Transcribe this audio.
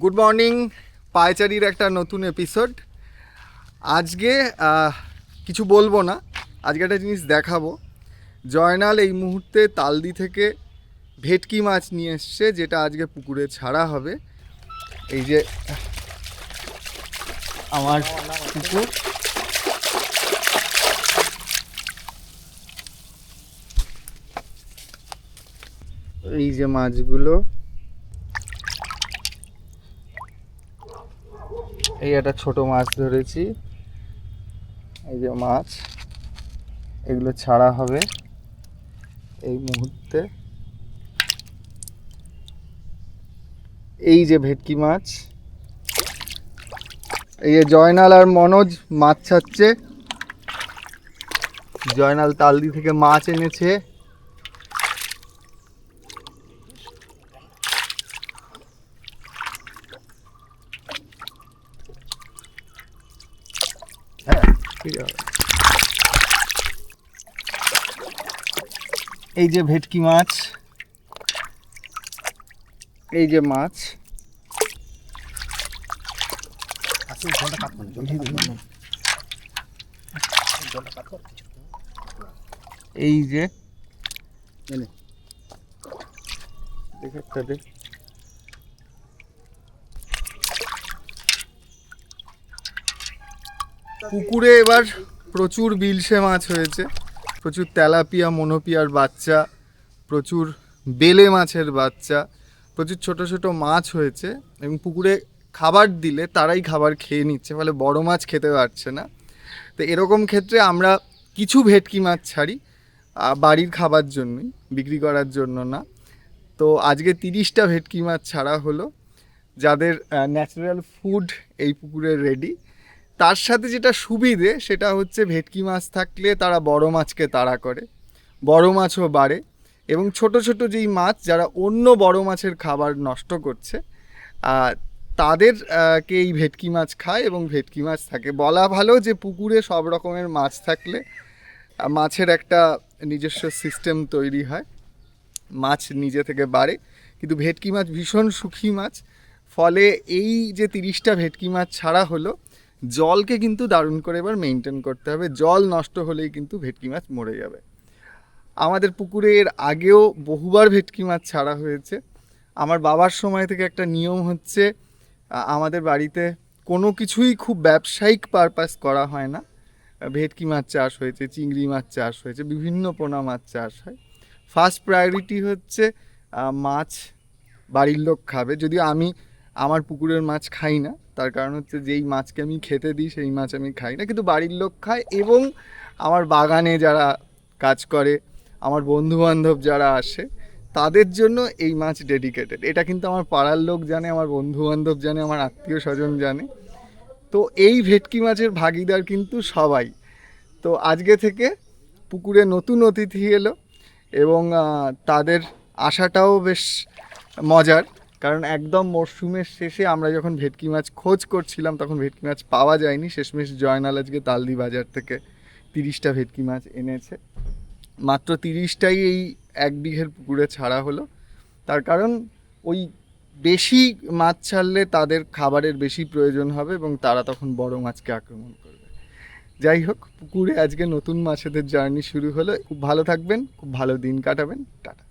Good morning, পায়চারির একটা নতুন episode. আজকে কিছু বলবো না, আজকে একটা জিনিস দেখাবো। জয়নাল এই মুহূর্তে তালদি থেকে ভেটকি মাছ নিয়ে এসছে, যেটা আজকে পুকুরে ছাড়া হবে। এই যে আমার পুকুর, এই যে মাছগুলো, এই একটা ছোট মাছ ধরেছি, এই যে মাছ, এগুলো ছাড়া হবে এই মুহূর্তে। এই যে ভেটকি মাছ, এই যে জয়নাল আর মনোজ মাছ ছাড়ছে। জয়নাল তালদি থেকে মাছ এনেছে। এই যে ভেটকি মাছ, এই যে মাছ, এই যে পুকুরে এবার প্রচুর বিলসে মাছ হয়েছে, প্রচুর তেলাপিয়া, মনোপিয়ার বাচ্চা, প্রচুর বেলে মাছের বাচ্চা, প্রচুর ছোট ছোট মাছ হয়েছে। এবং পুকুরে খাবার দিলে তারাই খাবার খেয়ে নিচ্ছে, ফলে বড় মাছ খেতে পারছে না। তো এরকম ক্ষেত্রে আমরা কিছু ভেটকি মাছ ছাড়ি বাড়ির খাবার জন্যই, বিক্রি করার জন্য না। তো আজকে 30টা ভেটকি মাছ ছাড়া হলো, যাদের ন্যাচারাল ফুড এই পুকুরে রেডি। তার সাথে যেটা সুবিধে সেটা হচ্ছে ভেটকি মাছ থাকলে তারা বড় মাছকে তাড়া করে, বড় মাছও বাড়ে। এবং ছোট ছোট যেই মাছ যারা অন্য বড় মাছের খাবার নষ্ট করছে, তাদের কে এই ভেটকি মাছ খায় এবং ভেটকি মাছ থাকে। বলা ভালো যে পুকুরে সব রকমের মাছ থাকলে মাছের একটা নিজস্ব সিস্টেম তৈরি হয়, মাছ নিজে থেকে বাড়ে। কিন্তু ভেটকি মাছ ভীষণ সুখী মাছ, ফলে এই যে 30টা ভেটকি মাছ ছাড়া হলো, জলকে কিন্তু দারুণ করে এবার মেনটেন করতে হবে। জল নষ্ট হলেই কিন্তু ভেটকি মাছ মরে যাবে। আমাদের পুকুরে এর আগেও বহুবার ভেটকি মাছ ছাড়া হয়েছে। আমার বাবার সময় থেকে একটা নিয়ম হচ্ছে, আমাদের বাড়িতে কোনো কিছুই খুব ব্যবসায়িক পারপাস করা হয় না। ভেটকি মাছ চাষ হয়েছে, চিংড়ি মাছ চাষ হয়েছে, বিভিন্ন পোনা মাছ চাষ হয়। ফার্স্ট প্রায়োরিটি হচ্ছে মাছ বাড়ির লোক খাবে। যদিও আমি আমার পুকুরের মাছ খাই না, তার কারণ হচ্ছে যেই মাছকে আমি খেতে দিই সেই মাছ আমি খাই না, কিন্তু বাড়ির লোক খায়। এবং আমার বাগানে যারা কাজ করে, আমার বন্ধুবান্ধব যারা আসে, তাদের জন্য এই মাছ ডেডিকেটেড। এটা কিন্তু আমার পাড়ার লোক জানে, আমার বন্ধুবান্ধব জানে, আমার আত্মীয় স্বজন জানে। তো এই ভেটকি মাছের ভাগিদার কিন্তু সবাই। তো আজকে থেকে পুকুরে নতুন অতিথি এলো, এবং তাদের আসাটাও বেশ মজার, কারণ একদম মরশুমের শেষে আমরা যখন ভেটকি মাছ খোঁজ করছিলাম তখন ভেটকি মাছ পাওয়া যায়নি। শেষমেশ জয়নাল আজকে তালদি বাজার থেকে 30টা ভেটকি মাছ এনেছে। মাত্র 30টাই এই 1 বিঘের পুকুরে ছাড়া হলো। তার কারণ ওই বেশি মাছ ছাড়লে তাদের খাবারের বেশি প্রয়োজন হবে এবং তারা তখন বড় মাছকে আক্রমণ করবে। যাই হোক, পুকুরে আজকে নতুন মাছেদের জার্নি শুরু হলো। খুব ভালো থাকবেন, খুব ভালো দিন কাটাবেন। টাটা।